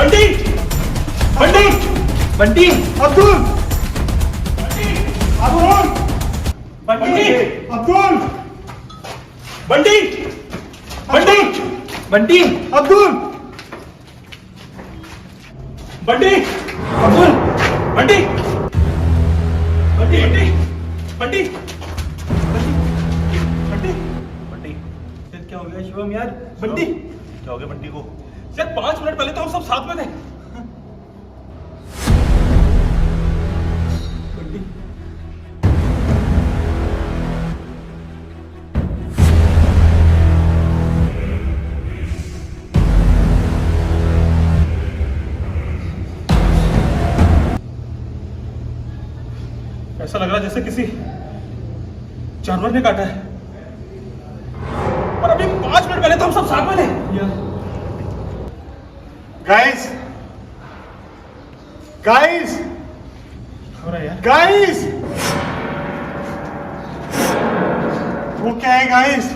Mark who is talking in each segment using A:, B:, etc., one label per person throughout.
A: बंटी बंटी बंटी अब्दुल अब्दुल बंटी अब्दुल बंटी बंटी बंटी अब्दुल बंटी अब्दुल बंटी बंटी बंटी बंटी बंटी बंटी क्या हो गया शिवम यार? बंटी क्या हो गया बंटी को? शायद 5 मिनट पहले तो हम सब साथ में थे। बंटी ऐसा लग रहा है जैसे किसी जानवर ने काटा है, पर अभी 5 मिनट पहले तो हम सब साथ में थे।
B: गाइस गाइस
A: हो रहा है यार?
B: गाइस वो क्या है गाइस?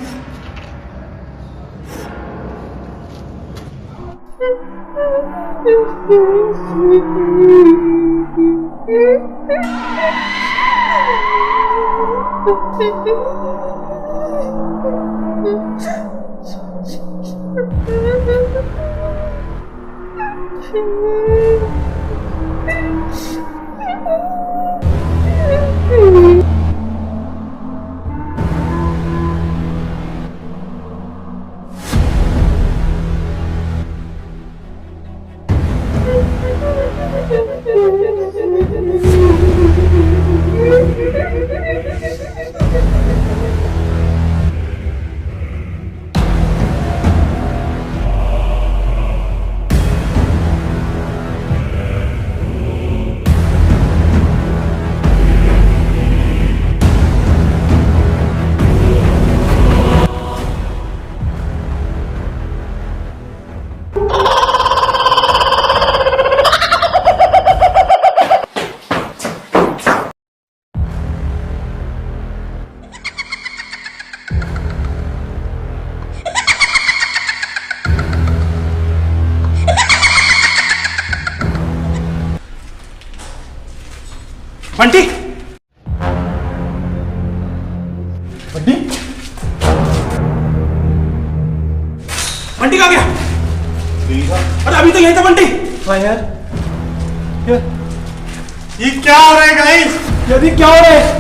A: बंटी बंटी बंटी कहाँ गया? अरे अभी तो यही था बंटी। हाँ यार
B: ये क्या हो रहा है गाइस?
A: यदि क्या हो रहा है?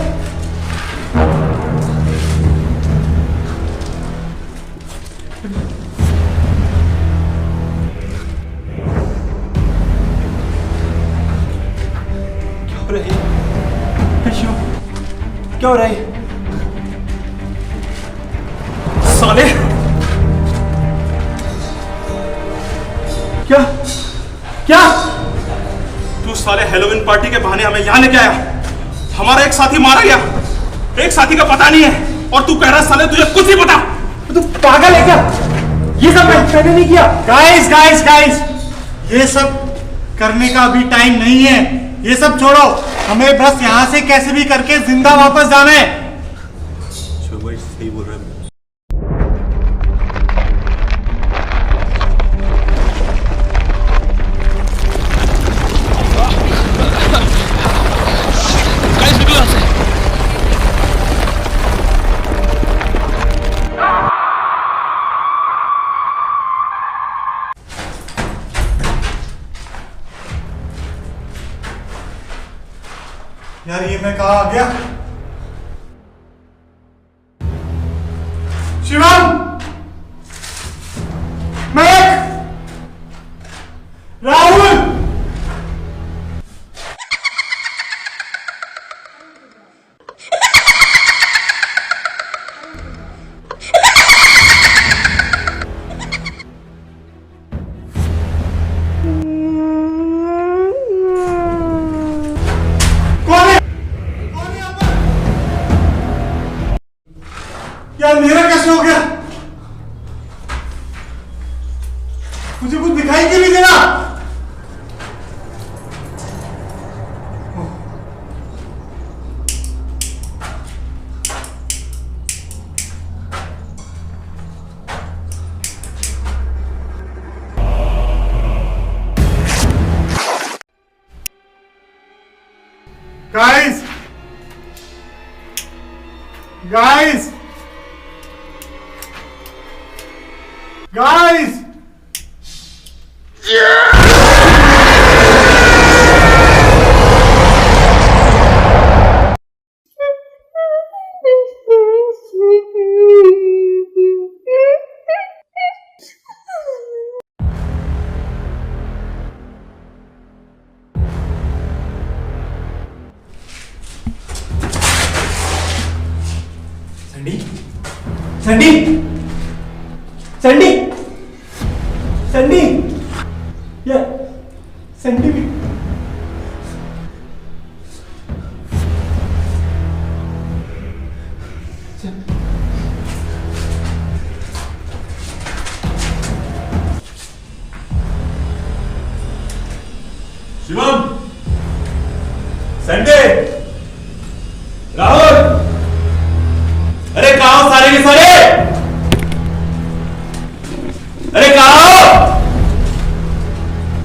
A: क्या हो रहा है? साले क्या क्या तू साले हेलोविन पार्टी के बहाने हमें यहां लेके आया। हमारा एक साथी मारा गया, एक साथी का पता नहीं है और तू कह रहा साले तुझे कुछ नहीं पता। तू पागल है क्या? ये सब मैंने नहीं किया।
B: गाइस गाइस गाइस ये सब करने का अभी टाइम नहीं है। ये सब छोड़ो, हमें बस यहाँ से कैसे भी करके जिंदा वापस जाना है।
A: सही बोल रहा है।
B: यार ये मैं कहाँ आ गया? शिवम, महक, राहुल, कौन है? कौन है यहाँ पर? Guys guys guys
C: Sandy Sandy Sandy Sandy ये सैंडी भी
A: शिवम, संडे, राहुल, अरे कहाँ हो सारे के सारे? अरे कहाँ हो?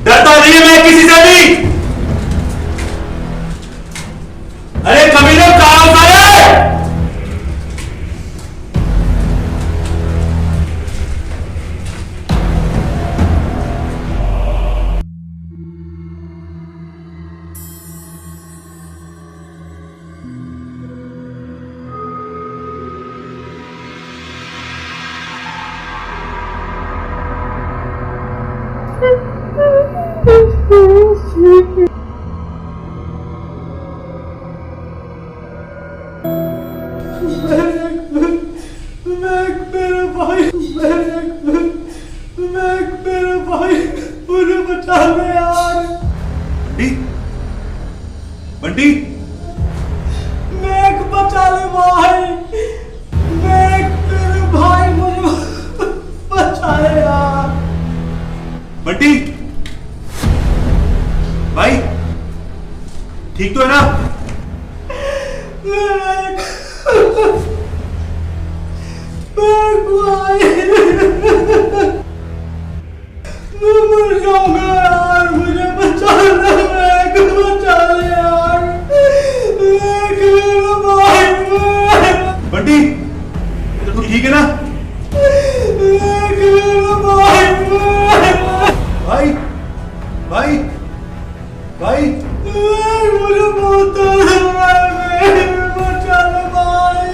A: डरता नहीं मैं किसी से भी। अरे कमीनों कहाँ हो सारे?
C: मेरे भाई मुझे बचा ले यार।
A: बंटी, बंटी,
C: मैक बचा ले भाई, मैक मेरे भाई मुझे बचा ले यार।
A: बंटी, भाई, ठीक तो है ना?
C: मैक भाई, मैं मर जाऊंगा यार, मुझे बचा ले, मैक बचा ले यार, मैक मेरा भाई,
A: बंटी, तू ठीक है ना?
C: मैक मेरा भाई,
A: भाई, भाई, भाई,
C: मुझे बहुत दर्द हो रहा है, बचा ले भाई,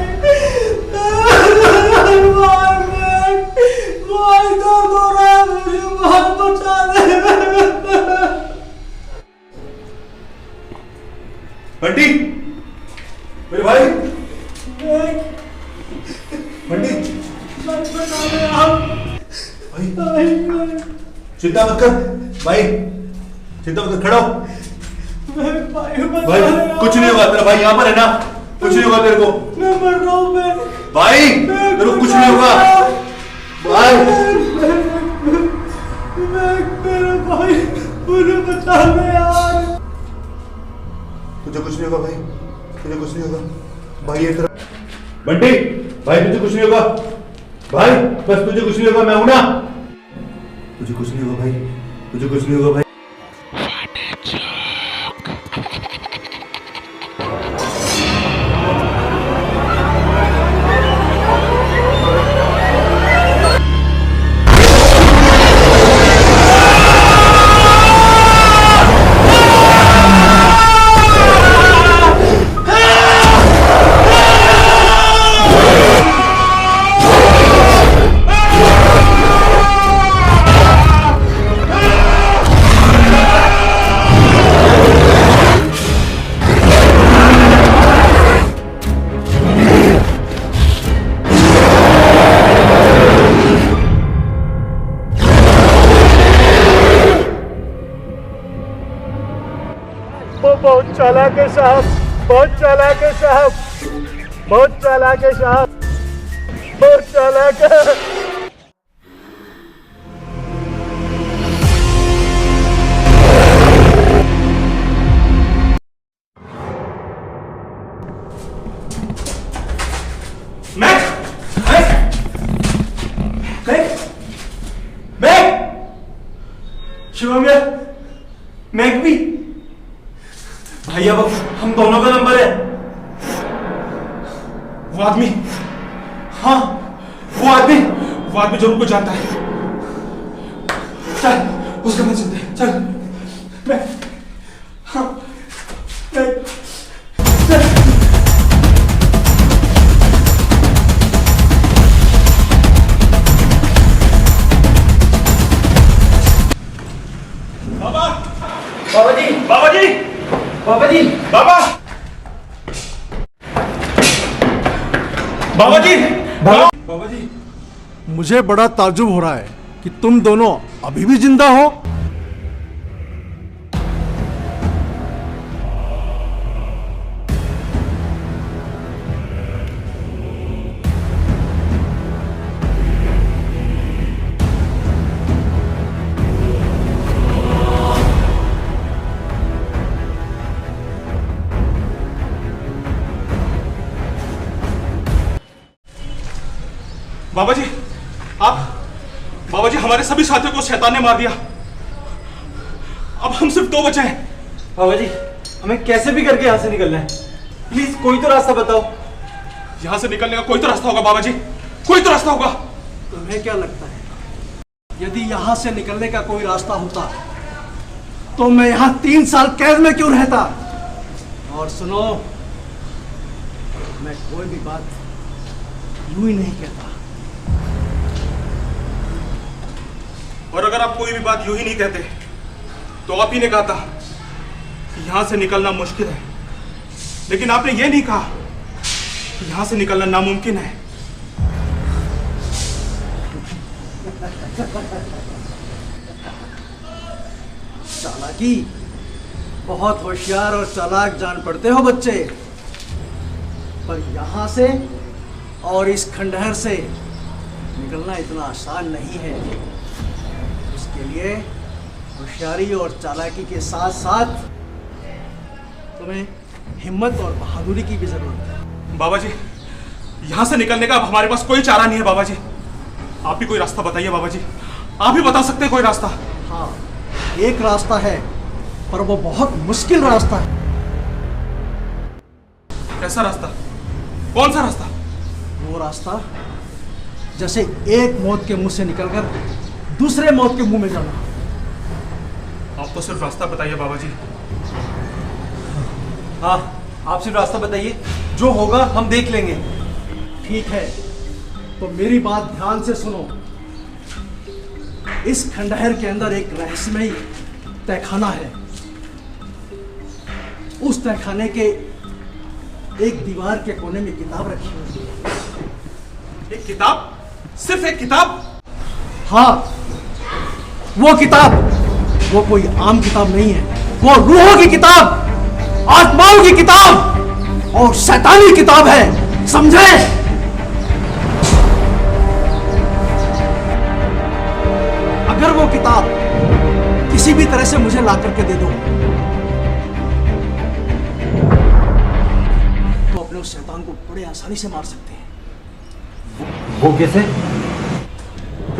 C: भाई दर्द हो रहा है मुझे, भाई बचा ले।
A: बंटी, मेरे भाई, बंटी,
C: बचा ले आप,
A: भाई, चिंता मत कर, भाई, चिंता मत कर, खड़ा हो। भाई कुछ नहीं होगा तेरा भाई यहाँ पर है ना, कुछ नहीं होगा तेरे को।
C: मैं मर रहा हूँ, मैं
A: भाई तेरे को कुछ नहीं होगा भाई।
C: मेरे भाई मुझे बचा ले यार।
A: तुझे कुछ नहीं होगा भाई, तुझे कुछ नहीं होगा भाई, ये तेरा बंटी, भाई तुझे कुछ नहीं होगा भाई, बस तुझे कुछ नहीं होगा, मैं हूं ना। तुझे कुछ नहीं होगा भाई, तुझे कुछ नहीं होगा भाई।
B: बहुत चालाक है साहब, बहुत चालाक है साहब, बहुत चालाक है साहब, बहुत चालाक है।
C: शिवम यार, मैक भी
B: भैया वो हम दोनों का नंबर है।
A: वो आदमी,
B: हाँ वो आदमी
A: जरूर कुछ जानता है।
B: चल उसके पास चलते हैं, चल मैं हाँ मैं चल।
A: बाबा,
B: बाबा जी,
A: बाबा जी,
B: बाबा जी,
A: बाबा, बाबा जी, बाबा जी।
D: मुझे बड़ा ताज्जुब हो रहा है कि तुम दोनों अभी भी जिंदा हो।
A: बाबा जी, आप, बाबा जी हमारे सभी साथियों को शैतान ने मार दिया। अब हम सिर्फ 2 बचे हैं।
B: बाबा जी हमें कैसे भी करके यहाँ से निकलना है, प्लीज कोई तो रास्ता बताओ।
A: यहां से निकलने का कोई तो रास्ता होगा बाबा जी, कोई तो रास्ता होगा।
D: तुम्हें क्या लगता है यदि यहां से निकलने का कोई रास्ता होता तो मैं यहां 3 साल कैद में क्यों रहता? और सुनो, मैं कोई भी बात यूं ही नहीं कहता।
A: और अगर आप कोई भी बात यूं ही नहीं कहते तो आप ही ने कहा था कि यहां से निकलना मुश्किल है, लेकिन आपने ये नहीं कहा कि यहां से निकलना नामुमकिन है।
D: चालाकी, बहुत होशियार और चालाक जान पड़ते हो बच्चे, पर यहां से और इस खंडहर से निकलना इतना आसान नहीं है। उसके लिए होशियारी और चालाकी के साथ साथ तुम्हें हिम्मत और बहादुरी की भी जरूरत है।
A: बाबा जी, यहां से निकलने का अब हमारे पास कोई चारा नहीं है बाबा जी। आप ही कोई रास्ता बताइए बाबा जी, आप ही बता सकते हैं कोई रास्ता।
D: हाँ, एक रास्ता है, पर वो बहुत मुश्किल रास्ता है।
A: कैसा रास्ता? कौन सा रास्ता?
D: वो रास्ता जैसे एक मौत के मुंह से निकलकर दूसरे मौत के मुंह में जाना।
A: आप तो सिर्फ रास्ता बताइए बाबा जी।
B: हाँ आप सिर्फ रास्ता बताइए, जो होगा हम देख लेंगे।
D: ठीक है, तो मेरी बात ध्यान से सुनो। इस खंडहर के अंदर एक रहस्यमयी तहखाना है। उस तहखाने के एक दीवार के कोने में किताब रखी हुई है।
A: एक किताब? सिर्फ एक किताब?
D: हाँ, वो किताब, वो कोई आम किताब नहीं है, वो रूहों की किताब, आत्माओं की किताब और शैतानी किताब है, समझे? अगर वो किताब किसी भी तरह से मुझे ला करके दे दो तो अपने उस शैतान को बड़े आसानी से मार सकते हैं।
B: वो कैसे?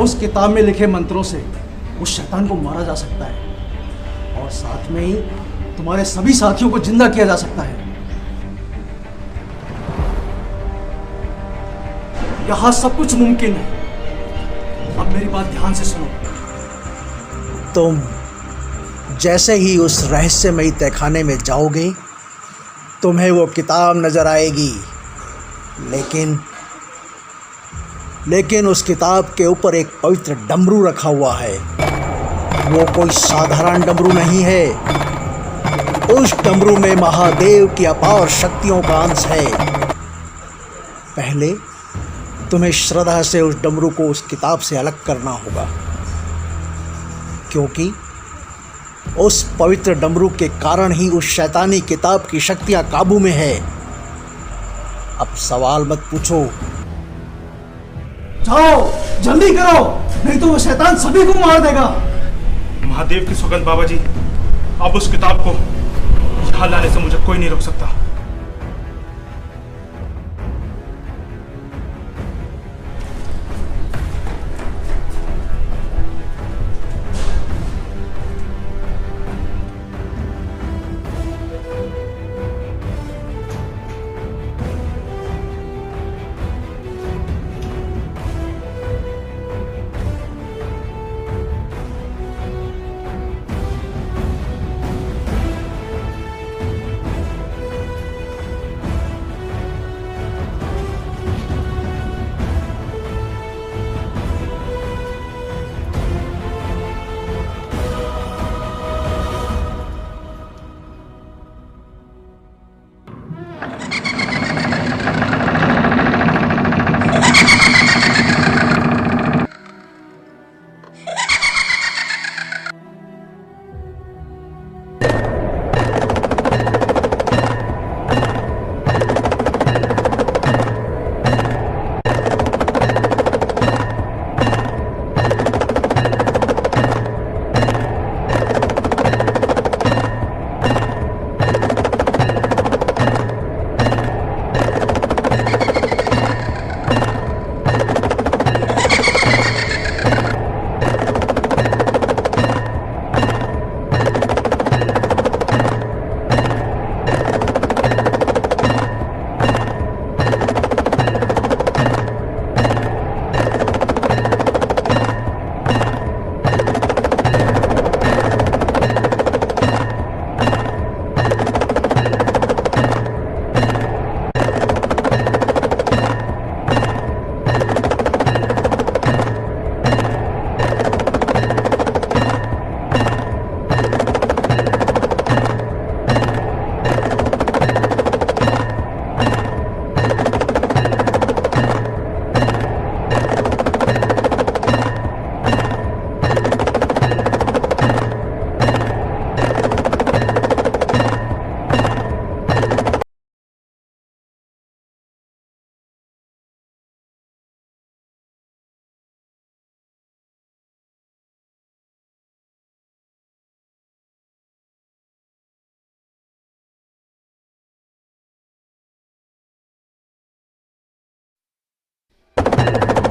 D: उस किताब में लिखे मंत्रों से उस शैतान को मारा जा सकता है और साथ में ही तुम्हारे सभी साथियों को जिंदा किया जा सकता है। यहां सब कुछ मुमकिन है। अब मेरी बात ध्यान से सुनो। तुम जैसे ही उस रहस्यमयी तहखाने में जाओगे तुम्हें वो किताब नजर आएगी, लेकिन उस किताब के ऊपर एक पवित्र डमरू रखा हुआ है। वो कोई साधारण डमरू नहीं है, उस डमरू में महादेव की अपार शक्तियों का अंश है। पहले तुम्हें श्रद्धा से उस डमरू को उस किताब से अलग करना होगा, क्योंकि उस पवित्र डमरू के कारण ही उस शैतानी किताब की शक्तियां काबू में है। अब सवाल मत पूछो, जाओ जल्दी करो, नहीं तो वो शैतान सभी को मार देगा।
A: महादेव की सौगंध बाबा जी, अब उस किताब को यहां लाने से मुझे कोई नहीं रोक सकता।
B: है